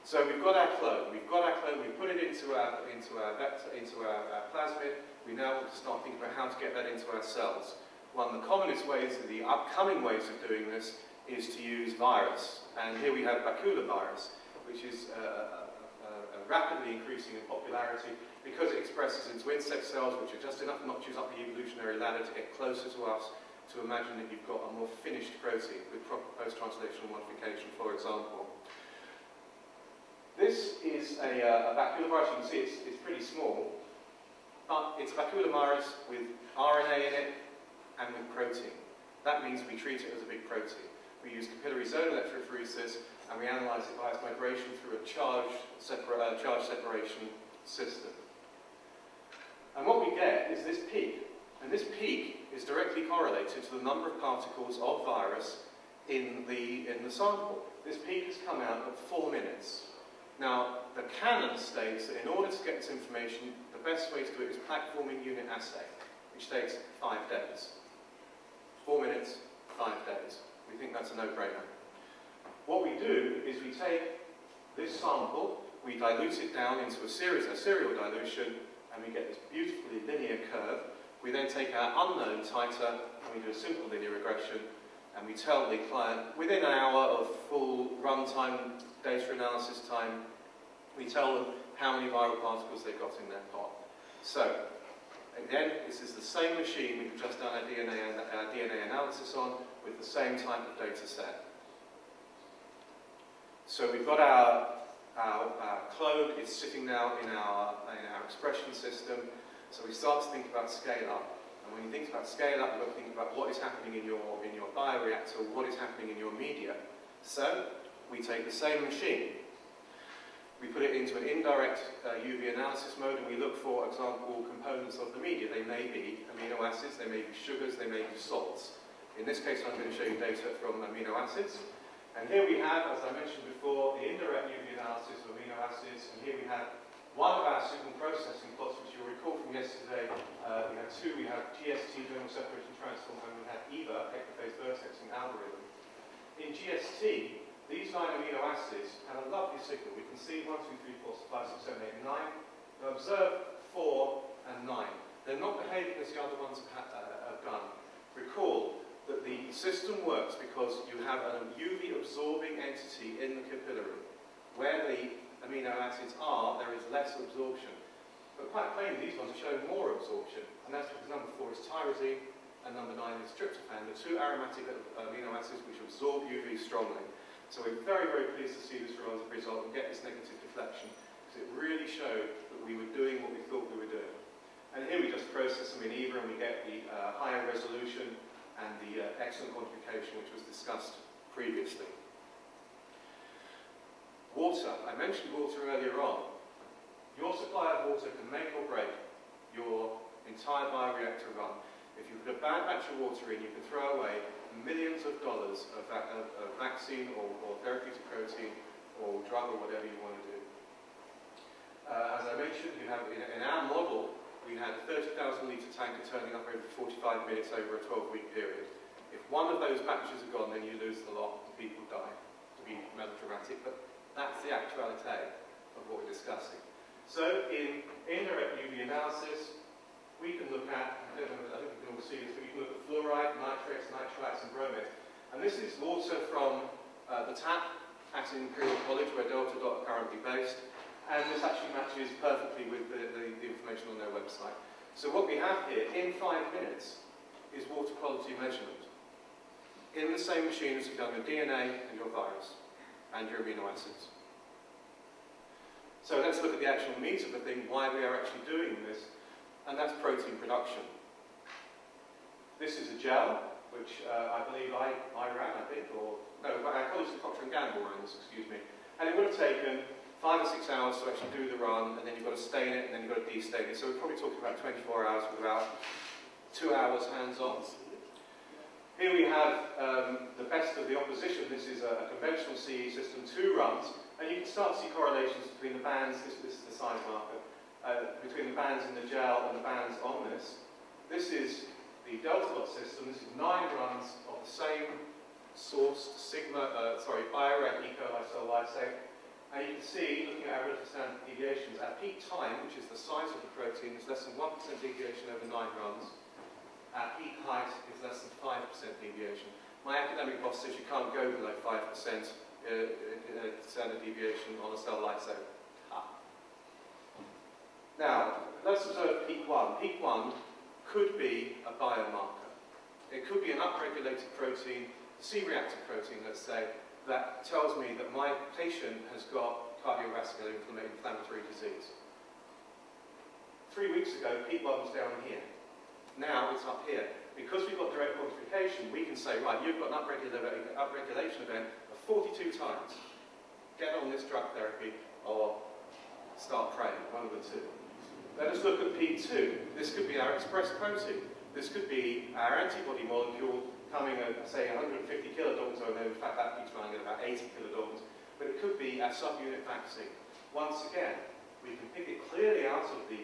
So we've got our clone. We put it into our plasmid. We now want to start thinking about how to get that into our cells. One of the commonest ways, the upcoming ways of doing this, is to use virus. And here we have Baculovirus, which is rapidly increasing in popularity because it expresses into insect cells, which are just enough notches up the evolutionary ladder to get closer to us, to imagine that you've got a more finished protein with proper post-translational modification, for example. This is a baculovirus. You can see it's pretty small, but it's a baculovirus with RNA in it and with protein. That means we treat it as a big protein. We use capillary zone electrophoresis, and we analyze it by its migration through a charge separation system. And what we get is this peak. And this peak is directly correlated to the number of particles of virus in the sample. This peak has come out at 4 minutes. Now, the canon states that in order to get this information, the best way to do it is plaque-forming unit assay, which takes 5 days. 4 minutes, 5 days. We think that's a no-brainer. What we do is we take this sample, we dilute it down into a serial dilution, and we get this beautifully linear curve. We then take our unknown titer, and we do a simple linear regression, and we tell the client, within an hour of full runtime data analysis time, we tell them how many viral particles they've got in their pot. So, again, this is the same machine we've just done our DNA analysis on, with the same type of data set. So we've got our clone. It's sitting now in our expression system. So we start to think about scale-up. And when you think about scale-up, you've got to think about what is happening in your bioreactor, what is happening in your media. So we take the same machine. We put it into an indirect UV analysis mode, and we look for example components of the media. They may be amino acids, they may be sugars, they may be salts. In this case, I'm going to show you data from amino acids. And here we have, as I mentioned before, the indirect UV analysis of amino acids. And here we have one of our signal processing plots, which you'll recall from yesterday. We had two. We have GST, general separation transform, and we had EVA, ectophase vertexing algorithm. In GST, these 9 amino acids have a lovely signal. We can see 1, 2, 3, 4, 5, 6, 7, 8, 9. Now observe 4 and 9. They're not behaving as the other ones have done. Recall that the system works because you have a UV absorbing entity in the capillary. Where the amino acids are, there is less absorption. But quite plainly, these ones are showing more absorption. And that's because number 4 is tyrosine and number 9 is tryptophan, the 2 aromatic amino acids which absorb UV strongly. So we're very, very pleased to see this result and get this negative deflection, because it really showed that we were doing what we thought we were doing. And here we just process them in EVA and we get the higher resolution and the excellent quantification which was discussed previously. Water. I mentioned water earlier on. Your supply of water can make or break your entire bioreactor run. If you put a bad batch of water in, you can throw away millions of dollars of vaccine or therapeutic protein or drug or whatever you want to do. As I mentioned, you have in our model, we had a 30,000 litre tanker turning up every 45 minutes over a 12-week period. If one of those batches are gone, then you lose the lot and people die, to be melodramatic, but that's the actuality of what we're discussing. So in indirect UV analysis, we can look at, I think you can all see this, but you can look at fluoride, nitrates, nitrites and bromides. And this is water from the tap at Imperial College, where Delta Dot are currently based. And this actually matches perfectly with the information on their website. So what we have here, in 5 minutes, is water quality measurement. In the same machine as you've done your DNA and your virus, and your amino acids. So let's look at the actual meat of the thing, why we are actually doing this, and that's protein production. This is a gel, which I believe I ran, I think, or no, our colleagues at Procter & Gamble ran this, excuse me. And it would have taken 5 or 6 hours to actually do the run, and then you've got to stain it, and then you've got to destain it. So we're probably talking about 24 hours with about 2 hours hands-on. Here we have the best of the opposition. This is a conventional CE system, 2 runs, and you can start to see correlations between the bands. This is the size marker. Between the bands in the gel and the bands on this. This is the delta dot system. This is 9 runs of the same sourced Ecoll Lysate. And you can see, looking at our relative standard deviations, at peak time, which is the size of the protein, is less than 1% deviation over 9 runs. At peak height, is less than 5% deviation. My academic boss says you can't go below 5% standard deviation on a cell lysate. Now, let's observe peak 1. Peak 1 could be a biomarker. It could be an upregulated protein, C-reactive protein, let's say, that tells me that my patient has got cardiovascular inflammatory disease. 3 weeks ago, peak 1 was down here. Now it's up here. Because we've got direct quantification, we can say, right, you've got an upregulation event of 42 times. Get on this drug therapy or start praying, one of the two. Let us look at peak 2. This could be our express protein. This could be our antibody molecule coming at, say, 150 kilodaltons, or in fact that peak's running at about 80 kilodaltons. But it could be our subunit vaccine. Once again, we can pick it clearly out of the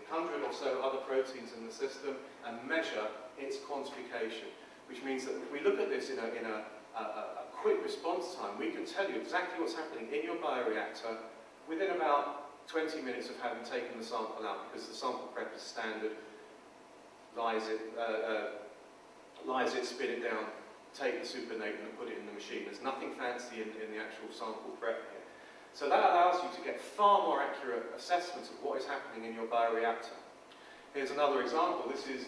100 or so other proteins in the system and measure its quantification, which means that if we look at this in a quick response time, we can tell you exactly what's happening in your bioreactor within about 20 minutes of having taken the sample out, because the sample prep is standard. Lyse it, spit it down, take the supernatant and put it in the machine. There's nothing fancy in the actual sample prep here. So that allows you to get far more accurate assessments of what is happening in your bioreactor. Here's another example. This is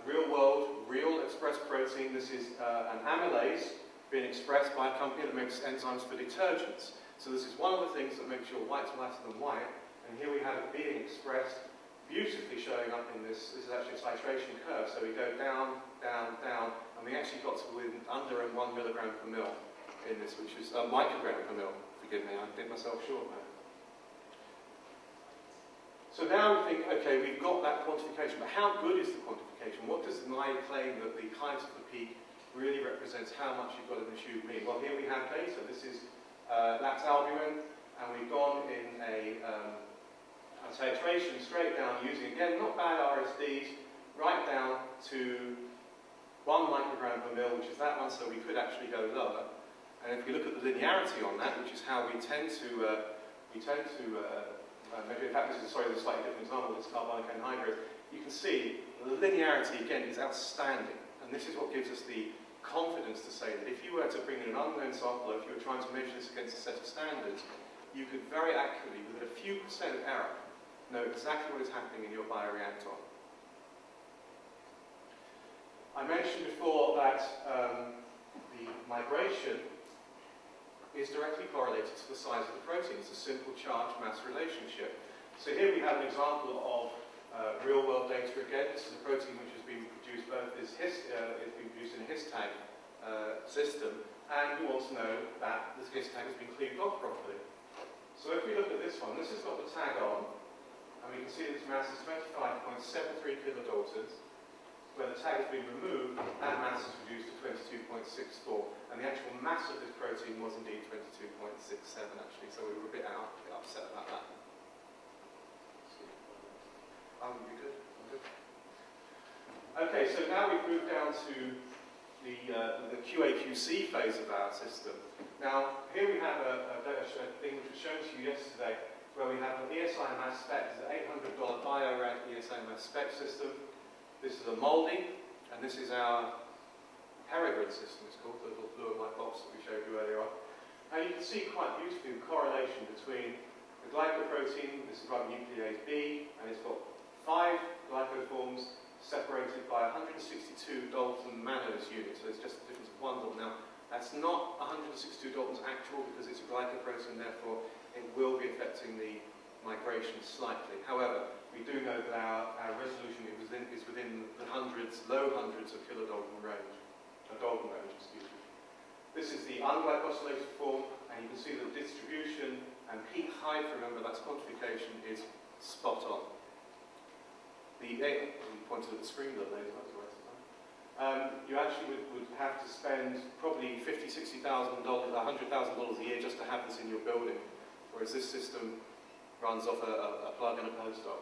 real world, real expressed protein. This is an amylase being expressed by a company that makes enzymes for detergents. So this is one of the things that makes your whites whiter than white. And here we have it being expressed, beautifully showing up in this. This is actually a titration curve. So we go down, down, down, and we actually got to within under 1 milligram per mil in this, which is a microgram per mil. Forgive me, I did myself short there. So now we think, okay, we've got that quantification, but how good is the quantification? What does my claim that the height of the peak really represents how much you've got in the tube mean? Well, here we have data. This is lactalbumin, and we've gone in a titration straight down using, again, not bad RSDs, right down to 1 microgram per mil, which is that one, so we could actually go lower. And if we look at the linearity on that, which is how we tend to measure, in fact, this is a slightly different example, this carbonic anhydride, you can see the linearity, again, is outstanding. And this is what gives us the confidence to say that if you were to bring in an unknown sample, or if you were trying to measure this against a set of standards, you could very accurately, with a few percent error, know exactly what is happening in your bioreactor. I mentioned before that the migration is directly correlated to the size of the protein. It's a simple charge-mass relationship. So here we have an example of real-world data again. This is a protein which has been produced both as it's been produced in a his-tag system, and we want to know that this his-tag has been cleaved off properly. So if we look at this one, this has got the tag on, and we can see that its mass is 25.73 kilodaltons. Where the tag has been removed, that mass is reduced to 22.64, and the actual mass of this protein was indeed 22.67 actually, so we were a bit upset about that. You're good? I'm good. Okay, so now we've moved down to the QA/QC phase of our system. Now, here we have a thing which was shown to you yesterday, where we have an ESI mass spec. It's an $800 BioRack ESI mass spec system. This is a moulding, and this is our Peregrine system, it's called, the little blue and white box that we showed you earlier on. And you can see quite beautifully the correlation between the glycoprotein, this is ribonuclease B, and it's got 5 glycoforms separated by 162 Dalton mannose units, so it's just a difference of 1 Dalton. Now, that's not 162 Daltons actual because it's a glycoprotein, therefore it will be affecting the migration slightly. However, we do know that our resolution is within the low hundreds of kilodalton range, Dalton range, excuse me. This is the unglycosylated form, and you can see that the distribution and peak height, remember that's quantification, is spot on. We pointed at the screen the other day, you actually would have to spend probably $50,000, $60,000, $100,000 a year just to have this in your building, whereas this system runs off a plug and a postdoc.